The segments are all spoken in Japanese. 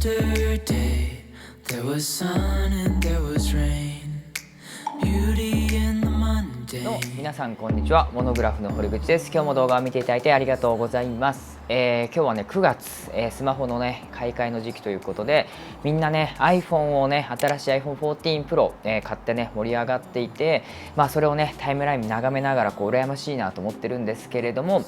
Yesterday there was sun and there was rain. Beauty in the の mundane. 皆さんこんにちは。モノグラフの堀口です。今日も動画を見ていただいてありがとうございます。今日はね9月、スマホのね買い替えの時期ということで、みんなね iPhone をね新しい iPhone 14 Pro、買ってね盛り上がっていて、それをねタイムライン眺めながら羨ましいなと思ってるんですけれども、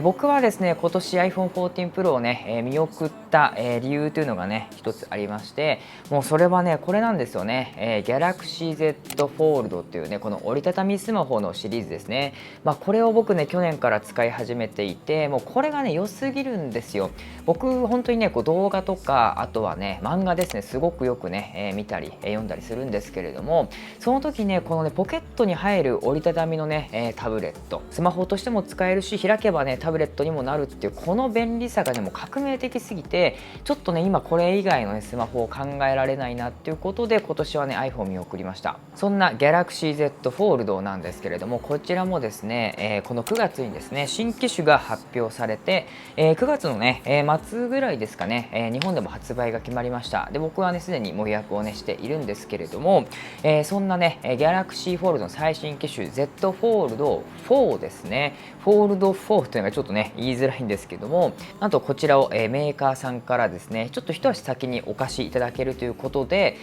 僕はですね今年 iPhone 14 Pro をね、見送った、理由というのがね一つありまして、もうそれはねこれなんですよね、Galaxy Z Fold っていうねこの折りたたみスマホのシリーズですね。これを僕ね去年から使い始めていて、もうこれがね良すぎるんですよ。僕本当にね動画とかあとはね漫画ですねすごくよくね、見たり、読んだりするんですけれども、その時ねこのねポケットに入る折りたたみのね、タブレット、スマホとしても使えるし開けばねタブレットにもなるっていうこの便利さがねもう革命的すぎて、ちょっとね今これ以外の、ね、スマホを考えられないなっていうことで今年はね iPhone 見送りました。そんな Galaxy Z Fold なんですけれども、こちらもですね、この9月にですね新機種が発表されて、9月のね、末ぐらいですかね、日本でも発売が決まりました。で僕はねすでにもう予約をねしているんですけれども、そんなね Galaxy Fold の最新機種 Z Fold 4ですね、Fold 4というのがちょっとね言いづらいんですけども、なんとこちらを、メーカーさんからですねちょっと一足先にお貸しいただけるということで、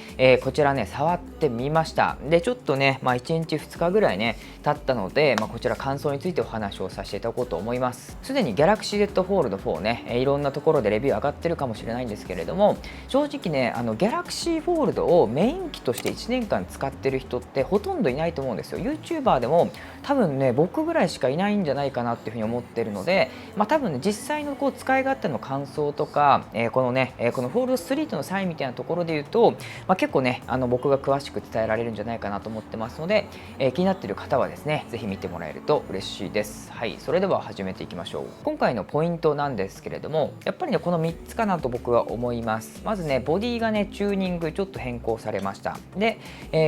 こちらね触ってみました。でちょっとね、1日2日ぐらいね経ったので、こちら感想についてお話をさせていただこうと思います。すでに Galaxy Z Fold 4ね、いろんなところでレビュー上がってるかもしれないんですけれども、正直ねGalaxy Fold をメイン機として1年間使ってる人ってほとんどいないと思うんですよ。 YouTuber でも多分ね僕ぐらいしかいないんじゃないかなっていうふうに思ってるので、多分ね実際のこう使い勝手の感想とか、このね、この Fold 3の際みたいなところで言うと、結構ね僕が詳しく伝えられるんじゃないかなと思ってますので、気になっている方はですねぜひ見てもらえると嬉しいです。はい、それでは始めていきましょう。今回のポイントなんですけれども、やっぱりねこの3つかなと僕は思います。まずねボディがねチューニングちょっと変更されました。で、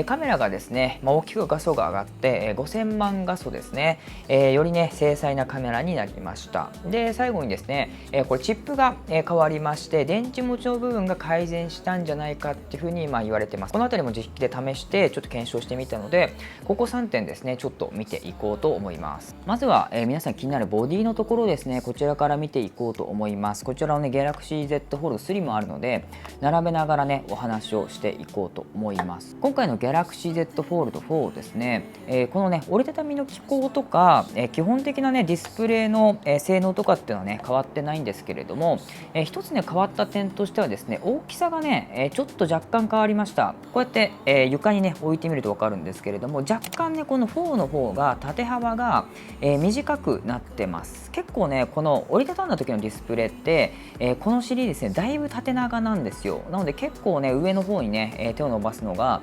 カメラがですね、大きく画素が上がって、5000万画素ですね、よりね精細なカメラになりました。で最後にですね、これチップが、変わりまして電池持ちの部分が改善したんじゃないかっていうふうに言われてます。この辺りも実機で試してちょっと検証してみたので、ここ3点ですねちょっと見ていこうと思います。まずは、皆さん気になるボディのところですね、こちらから見ていこうと思います。こちらのね Galaxy Z Fold 3もあるので並べながらねお話をしていこうと思います。今回の Galaxy Z Fold 4ですね、このね折りたたみの機構とか、基本的なねディスプレイの、性能とかっていうのはね変わってないんですけれども、一つね変わった点としてはですね大きさがね、ちょっと若干変わりました。こうやって、床にね置いてみると分かるんですけれども、若干ねこの4の方が縦幅が、短くなってます。結構ねこの折りたたんだ時のディスプレイって、このシリーズですねだいぶ縦長なんですよ。なので結構ね上の方にね、手を伸ばすのが、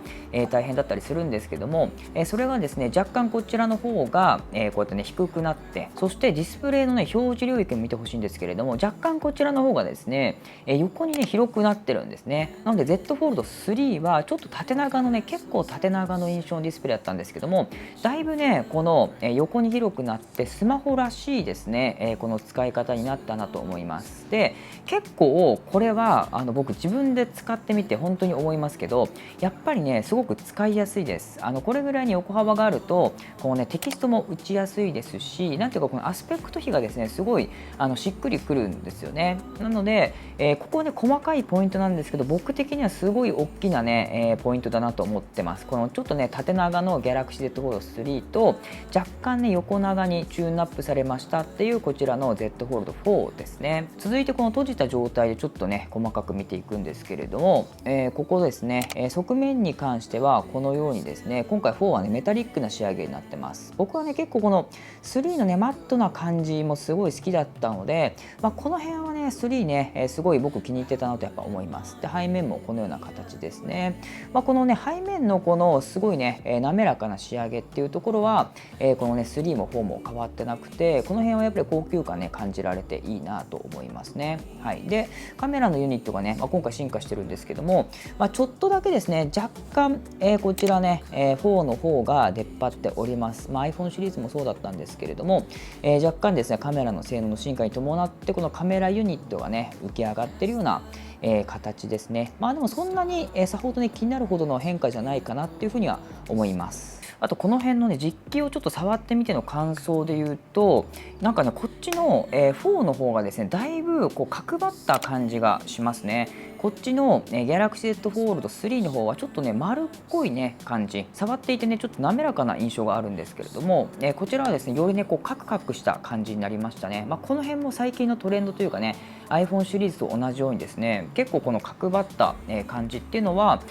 大変だったりするんですけども、それがですね若干こちらの方が、こうやってね低くなって、そしてディスプレイのね表示領域を見てほしいんですけれども、若干こちらの方がですね、横にね広くなってるんですね。なので Z Fold 3はちょっと縦長のね結構縦長の印象のディスプレイだったんですけども、だいぶねこの横に広くなってスマホらしいですね、この使い方になったなと思います。で結構これは僕自分で使ってみて本当に思いますけど、やっぱりねすごく使いやすいです。これぐらいに横幅があるとこうねテキストも打ちやすいですし、なんていうかこのアスペクト比がですねすごいしっくりくるんですよね。なので、ここはね細かいポイントなんですけど、僕的にはすごい大きなね、ポイントだなと思ってます。このちょっとね縦長の Galaxy Z Fold 3と若干ね横長にチューンアップされましたっていうこちらの Z Fold 4ですね。続いてこの閉じた状態でちょっとね細かく見ていくんですけれども、ここですね、側面に関してはこのようにですね今回4はねメタリックな仕上げになってます。僕はね結構この3のねマットな感じもすごい好きだったので、この辺はね3ね、すごい僕気に入ってたなとやっぱ思います。で背面もこのような形ですね。このね背面のこのすごいね、滑らかな仕上げっていうところは、このね3も4も変わってなくて、この辺はやっぱり高級感ね感じられていいなと思いますね。はい、でカメラのユニットがね、今回進化してるんですけども、ちょっとだけですね若干、こちらね、4の方が出っ張っております。iPhone シリーズもそうだったんですけれども、若干ですねカメラの性能の進化に伴ってこのカメラユニニットがね浮き上がってるような形ですね。でもそんなにさほどね気になるほどの変化じゃないかなっていうふうには思います。あとこの辺のね実機をちょっと触ってみての感想で言うと、なんかねこっちの4の方がですねだいぶこう角張った感じがしますね。こっちのGalaxy Z Fold 3の方はちょっとね丸っこいね感じ、触っていてねちょっと滑らかな印象があるんですけれども、こちらはですねよりねこうカクカクした感じになりましたね。この辺も最近のトレンドというかね iPhone シリーズと同じようにですね結構この角張った感じっていうのは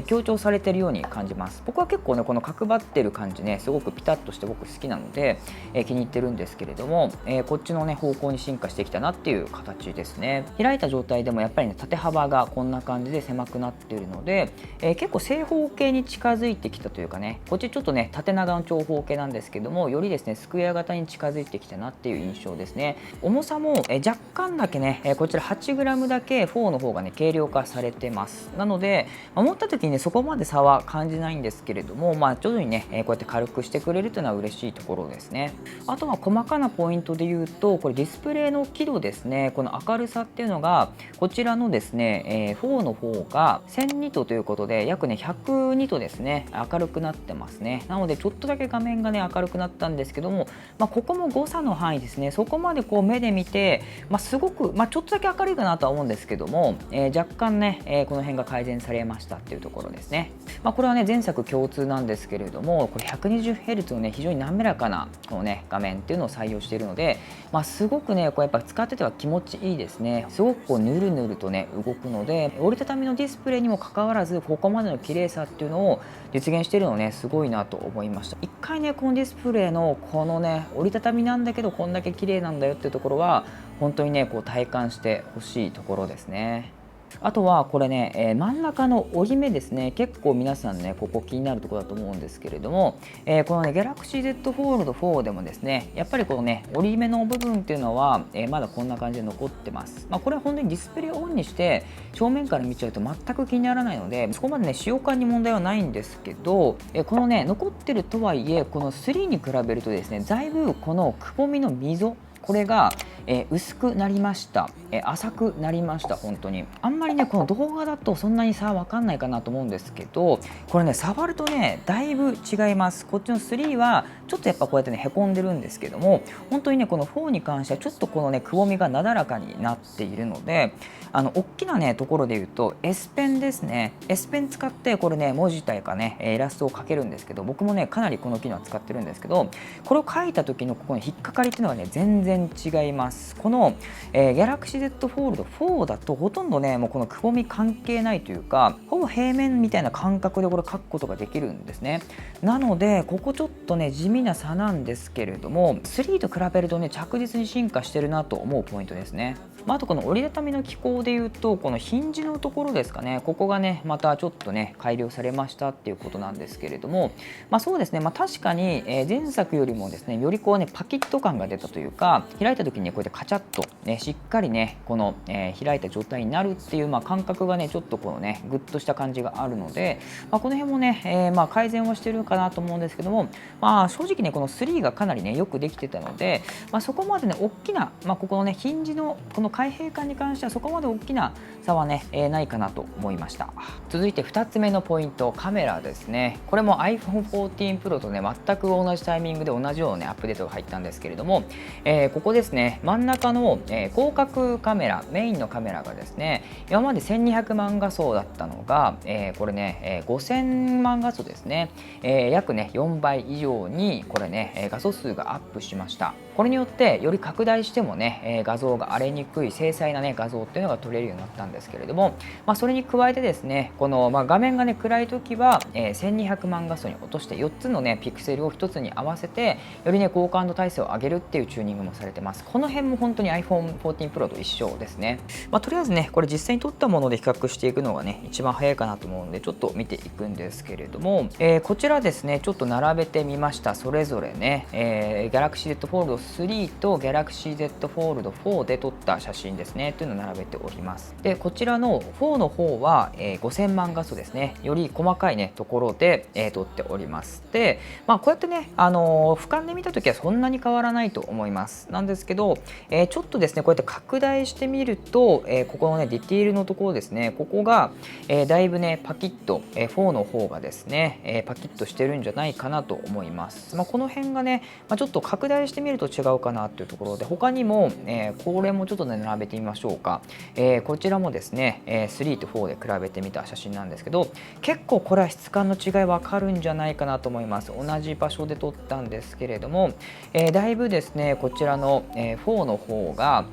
強調されているように感じます。僕は結構ねこの角張ってる感じねすごくピタッとして僕好きなので気に入ってるんですけれども、こっちのね方向に進化してきたなっていう形ですね。開いた状態でもやっぱりね縦幅がこんな感じで狭くなっているので、結構正方形に近づいてきたというかね、こっちちょっとね縦長の長方形なんですけどもよりですねスクエア型に近づいてきたなっていう印象ですね。重さも若干だけねこちら 8g だけ4の方がね軽量化されてます。なので持った時にねそこまで差は感じないんですけれども、徐々にねこうやって軽くしてくれるというのは嬉しいところですね。あとは細かなポイントで言うとこれディスプレイの輝度ですね。この明るさっていうのがこちらのですね4の方が1000ニットということで約ね100ニットですね明るくなってますね。なのでちょっとだけ画面がね明るくなったんですけども、ここも誤差の範囲ですね。そこまでこう目で見て、すごく、ちょっとだけ明るいかなとは思うんですけども、若干ね、この辺が改善されましたっていうところですね。これはね前作共通なんですけれども、これ 120Hz のね非常に滑らかなこのね画面っていうのを採用しているので、すごくねこうやっぱ使ってては気持ちいいですね。すごくこうぬるぬるとね動くので、折りたたみのディスプレイにもかかわらずここまでの綺麗さっていうのを実現しているのねすごいなと思いました。一回ねこのディスプレイのこのね折りたたみなんだけどこんだけ綺麗なんだよっていうところは本当にねこう体感してほしいところですね。あとはこれね、真ん中の折り目ですね。結構皆さんねここ気になるところだと思うんですけれども、このね Galaxy Z Fold 4でもですねやっぱりこのね折り目の部分っていうのは、まだこんな感じで残ってます。これは本当にディスプレイをオンにして正面から見ちゃうと全く気にならないのでそこまでね使用感に問題はないんですけど、このね残ってるとはいえこの3に比べるとですねだいぶこのくぼみの溝これが、薄くなりました、浅くなりました。本当にあんまりねこの動画だとそんなに差は分かんないかなと思うんですけど、これね触るとねだいぶ違います。こっちの3はちょっとやっぱこうやってねへこんでるんですけども、本当にねこの4に関してはちょっとこのねくぼみがなだらかになっているので、大きなねところで言うと S ペンですね。 S ペン使ってこれね文字体かねイラストを描けるんですけど、僕もねかなりこの機能は使ってるんですけど、これを描いた時のここの引っかかりっていうのがね全然違います。この、Galaxy Z Fold 4だとほとんどねもうこのくぼみ関係ないというかほぼ平面みたいな感覚でこれ描くことができるんですね。なのでここちょっとね地味な差なんですけれども3と比べるとね着実に進化してるなと思うポイントですね。あとこの折りたたみの機構でいうとこのヒンジのところですかね、ここがねまたちょっとね改良されましたっていうことなんですけれども、そうですね、確かに前作よりもですねよりこうねパキッと感が出たというか、開いた時にこうやってカチャッと、しっかりねこの、開いた状態になるっていう、感覚がねちょっとこのねグッとした感じがあるので、この辺もね、改善はしてるかなと思うんですけども、正直ねこの3がかなりねよくできてたので、そこまでね大きな、ここのねヒンジのこの開閉感に関してはそこまで大きな差はね、ないかなと思いました。続いて2つ目のポイント、カメラですね。これも iPhone 14 Pro とね全く同じタイミングで同じような、ね、アップデートが入ったんですけれども、ここですね真ん中の、広角カメラメインのカメラがですね今まで1200万画素だったのが、これね、5000万画素ですね、約ね4倍以上にこれね画素数がアップしました。これによってより拡大してもね画像が荒れにくい精細なね画像っていうのが撮れるようになったんですけれども、それに加えてですねこの、画面がね暗い時は、1200万画素に落として4つのねピクセルを1つに合わせてよりね高感度体制を上げるっていうチューニングもされてます。この辺も本当に iPhone 14 Pro と一緒ですね。とりあえずねこれ実際に撮ったもので比較していくのがね一番早いかなと思うのでちょっと見ていくんですけれども、こちらですねちょっと並べてみました。それぞれね、Galaxy Z Fold 3と Galaxy Z Fold 4で撮った写真ですねというのを並べております。でこちらの4の方は、5000万画素ですね。より細かいねところで、撮っております。で、こうやってね、俯瞰で見た時はそんなに変わらないと思います。なんですけど、ちょっとですねこうやって拡大してみると、ここのねディティールのところですね、ここが、だいぶねパキッと、4の方がですね、パキッとしてるんじゃないかなと思います。この辺がね、ちょっと拡大してみると違うかなというところで、他にも、これもちょっとね並べてみましょうか。こちらもですね、3と4で比べてみた写真なんですけど、結構これは質感の違い分かるんじゃないかなと思います。同じ場所で撮ったんですけれども、だいぶですねこちらの、4の方が、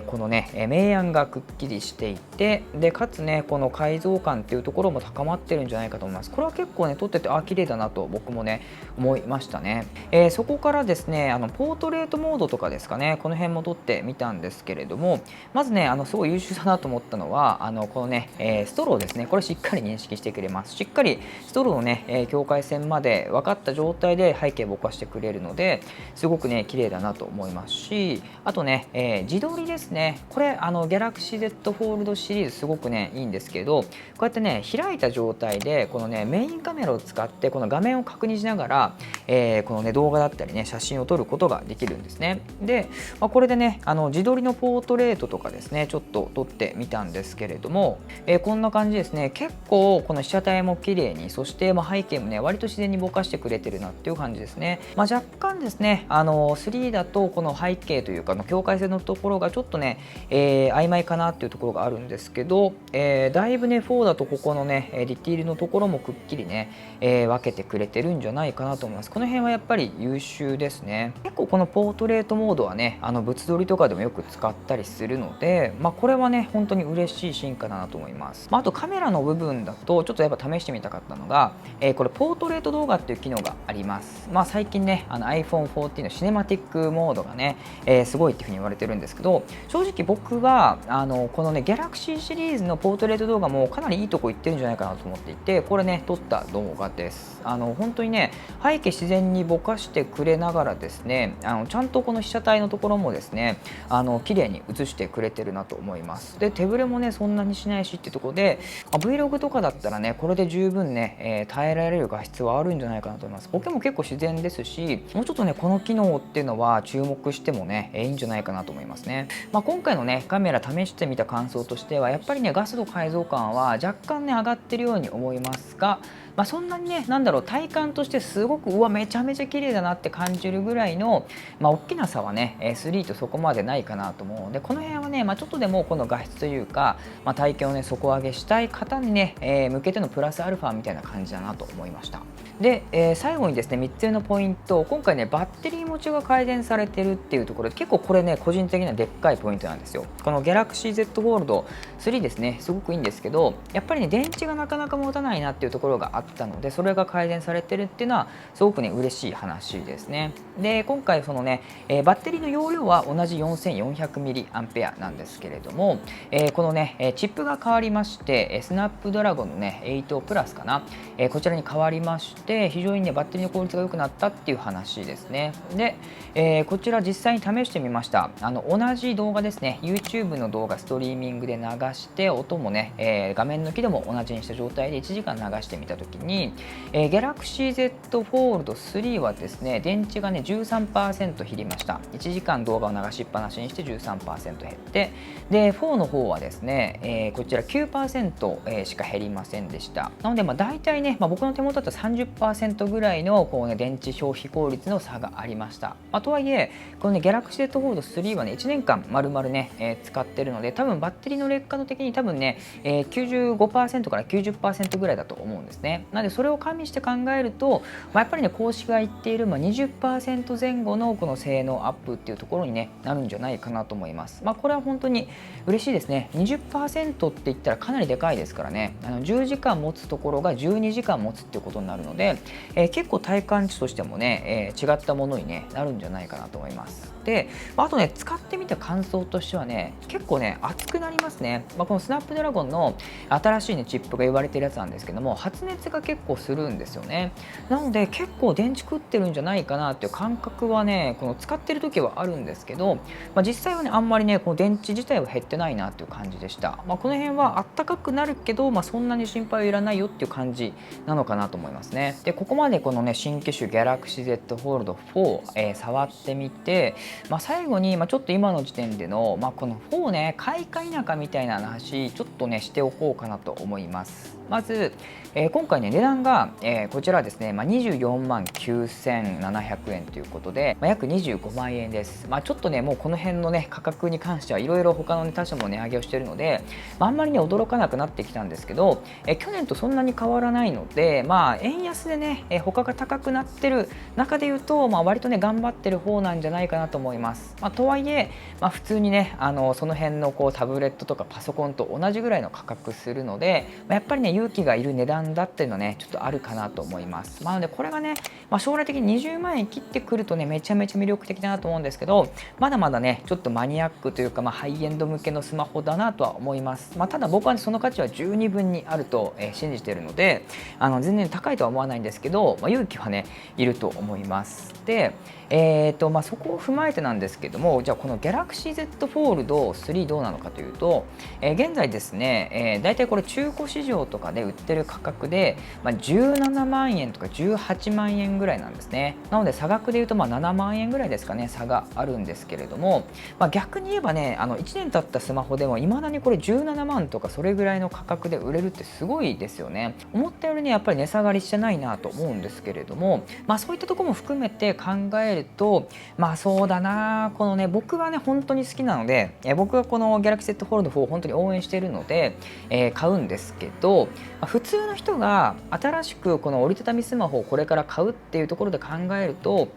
このね明暗がくっきりしていて、でかつねこの解像感っていうところも高まってるんじゃないかと思います。これは結構ね撮ってて綺麗だなと僕もね思いましたね。そこからですねポートレートモードとかですかね、この辺も撮ってみたんですけれども、まずねすごい優秀だなと思ったのはこのね、ストローですね、これしっかり認識してくれます。しっかりストローのね、境界線まで分かった状態で背景ぼかしてくれるので、すごくね綺麗だなと思いますし、あとね、自撮りですね、これGalaxy Z Fold シリーズすごくねいいんですけど、こうやってね開いた状態でこのねメインカメラを使ってこの画面を確認しながら、このね動画だったりね写真を撮ることができるんですね。で、これでね自撮りのポートレートとかですねちょっと撮ってみたんですけれども、こんな感じですね。結構この被写体も綺麗に、そして背景もね割と自然にぼかしてくれてるなっていう感じですね。若干ですね3だとこの背景というか境界線のところがちょっとね、曖昧かなっていうところがあるんですけど、だいぶね4だとここのねディティールのところもくっきりね、分けてくれてるんじゃないかなと思います。この辺はやっぱり優秀ですね。結構このポートレートモードはね物撮りとかでもよく使ったりするので、これはね本当に嬉しい進化だなと思います。あとカメラの部分だとちょっとやっぱ試してみたかったのが、これポートレート動画っていう機能があります。最近ねiPhone 14のシネマティックモードがね、すごいっていうふうに言われてるんですけど、正直僕はこのね Galaxy シリーズのポートレート動画もかなりいいとこ行ってるんじゃないかなと思っていて、これね撮った動画です。本当にね背景自然にぼかしてくれながらですね、ちゃんとこの被写体のところもですね綺麗に映してくれてるなと思います。で手ぶれもねそんなにしないしっていうところで、Vlog とかだったらねこれで十分ね、耐えられる画質はあるんじゃないかなと思います。ボケも結構自然ですし、もうちょっとねこの機能っていうのは注目してもね、いいんじゃないかなと思いますね。今回のねカメラ試してみた感想としては、やっぱりね画素と解像感は若干ね上がってるように思いますが、そんなにね体感としてすごくめちゃめちゃ綺麗だなって感じるぐらいの、大きな差はね3とそこまでないかなと思うので、この辺はね、ちょっとでもこの画質というか、体験をね底上げしたい方にね、向けてのプラスアルファみたいな感じだなと思いました。で、最後にですね3つ目のポイント、今回ねバッテリー持ちが改善されてるっていうところで、結構これね個人的にはでっかいポイントなんですよ。この Galaxy Z Fold 3ですねすごくいいんですけど、やっぱりね電池がなかなか持たないなっていうところがあったので、それが改善されてるっていうのはすごくね嬉しい話ですね。で今回そのね、バッテリーの容量は同じ 4400mAh なんですけれども、このねチップが変わりまして、スナップドラゴンのね8プラスかな、こちらに変わりまして、非常にねバッテリーの効率が良くなったっていう話ですね。で、こちら実際に試してみました。同じ動画ですね YouTube の動画ストリーミングで流して、音もね、画面抜きでも同じにした状態で1時間流してみたときに、Galaxy Z Fold 3はですね電池がね 13% 減りました。1時間動画を流しっぱなしにして 13% 減って、で4の方はですね、こちら 9% しか減りませんでした。なので大体ね、僕の手元だと 30% ぐらいのこう、ね、電池消費効率の差がありました。とはいえこのね Galaxy Z Fold 3はね1年間丸々ね、使ってるので、多分バッテリーの劣化の的に多分ね、95% から 90% ぐらいだと思うんですね。なのでそれを加味して考えると、やっぱりね公式が言っている、20% 前後のこの性能アップっていうところに、ね、なるんじゃないかなと思います。これは本当に嬉しいですね。20% って言ったらかなりでかいですからね。10時間持つところが12時間持つっていうことになるので、結構体感値としてもね、違ったものに、ね、なるんじゃないかなと思います。で、あとね使ってみた感想としてはね、結構ね熱くなりますね。このスナップドラゴンの新しい、ね、チップが言われてるやつなんですけども、発熱がが結構するんですよね。なので結構電池食ってるんじゃないかなっていう感覚はねこの使ってる時はあるんですけど、実際はねあんまりねこの電池自体は減ってないなっていう感じでした。この辺はあったかくなるけど、そんなに心配はいらないよっていう感じなのかなと思いますね。でここまでこのね新機種 Galaxy Z Fold 4、触ってみて、最後に、ちょっと今の時点での、この4ね買いか否かみたいな話ちょっとねしておこうかなと思います。まず、今回ね値段が、こちらですね、24万9700円ということで、約25万円です。ちょっとねもうこの辺のね価格に関してはいろいろ他の、他社も値上げをしているので、あんまりね驚かなくなってきたんですけど、去年とそんなに変わらないので、円安でね、他が高くなってる中で言うと、割とね頑張ってる方なんじゃないかなと思います。とはいえ、普通にねその辺のこうタブレットとかパソコンと同じぐらいの価格するので、やっぱりね勇気がいる値段だっていうのはねちょっとあるかなと思います。なのでこれがね、将来的に20万円切ってくるとねめちゃめちゃ魅力的だなと思うんですけど、まだまだねちょっとマニアックというか、ハイエンド向けのスマホだなとは思います。ただ僕は、ね、その価値は十二分にあると、信じているので、全然高いとは思わないんですけど、勇気はねいると思います。でそこを踏まえてなんですけども、じゃあこの Galaxy Z Fold 3どうなのかというと、現在ですね、だいたいこれ中古市場とかで売ってる価格で、17万円とか18万円ぐらいなんですね。なので差額でいうと7万円ぐらいですかね、差があるんですけれども、逆に言えばね1年経ったスマホでもいまだにこれ17万とかそれぐらいの価格で売れるってすごいですよね。思ったよりねやっぱり値下がりしてないなと思うんですけれども、そういったところも含めて考えると、そうだな、このね僕はね本当に好きなので、僕はこの Galaxy Z Fold 4を本当に応援しているので、買うんですけど、普通の人が新しくこの折りたたみスマホをこれから買うっていうところで考えると、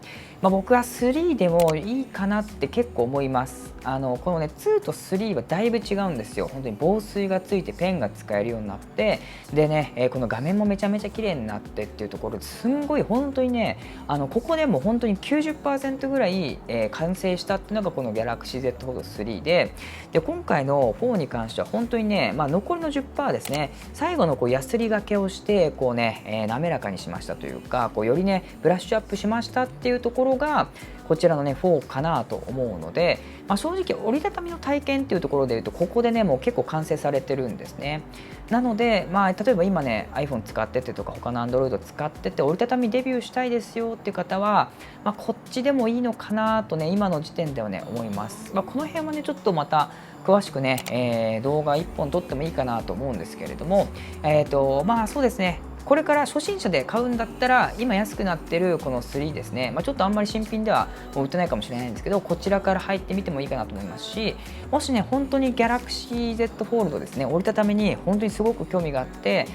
僕は3でもいいかなって結構思います。このね2と3はだいぶ違うんですよ。本当に防水がついてペンが使えるようになって、でね、この画面もめちゃめちゃ綺麗になってっていうところですんごい本当にねここでも本当に 90% ぐらい、完成したっていうのがこの Galaxy Z Fold 3で、今回の4に関しては本当にね、残りの 10% ですね、最後のこうヤスリがけをしてこうね、滑らかにしましたというか、こうよりねブラッシュアップしましたっていうところがこちらのね4かなと思うので、正直折りたたみの体験っていうところでいうとここでねもう結構完成されてるんですね。なので、例えば今ね iPhone 使っててとか他の Android 使ってて折りたたみデビューしたいですよっていう方は、こっちでもいいのかなとね今の時点ではね思います。この辺はねちょっとまた詳しくね、動画1本撮ってもいいかなと思うんですけれども、そうですね、これから初心者で買うんだったら今安くなってるこの3ですね、ちょっとあんまり新品ではもう売ってないかもしれないんですけど、こちらから入ってみてもいいかなと思いますし、もしね本当に Galaxy Z Fold ですね折りたたみに本当にすごく興味があって、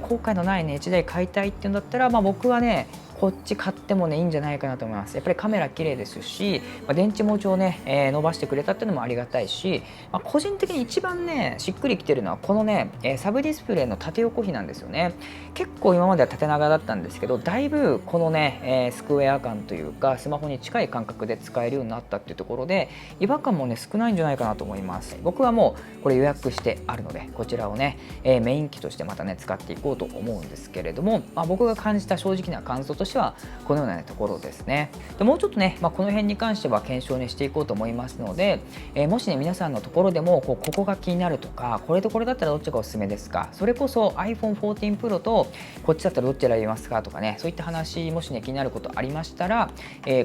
後悔のないね1台買いたいっていうんだったら、僕はねこっち買ってもねいいんじゃないかなと思います。やっぱりカメラ綺麗ですし、電池持ちをね、伸ばしてくれたっていうのもありがたいし、個人的に一番ねしっくりきてるのはこのね、サブディスプレイの縦横比なんですよね。結構今までは縦長だったんですけど、だいぶこのね、スクエア感というかスマホに近い感覚で使えるようになったっていうところで違和感もね少ないんじゃないかなと思います。僕はもうこれ予約してあるのでこちらをね、メイン機としてまたね使っていこうと思うんですけれども、僕が感じた正直な感想としてはこのようなところですね。でもうちょっとね、この辺に関しては検証にしていこうと思いますので、もしね皆さんのところでもここが気になるとか、これとこれだったらどっちがおすすめですか、それこそ iPhone 14 Pro とこっちだったらどっち選びますかとかね、そういった話もしね気になることありましたら、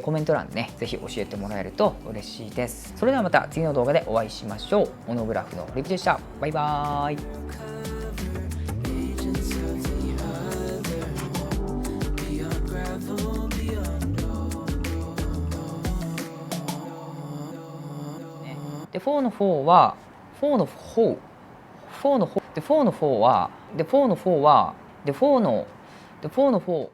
コメント欄でねぜひ教えてもらえると嬉しいです。それではまた次の動画でお会いしましょう。モノグラフの堀口でした。バイバーイ。で4の4は4の4 4の4で4の4はで4の4はで4の4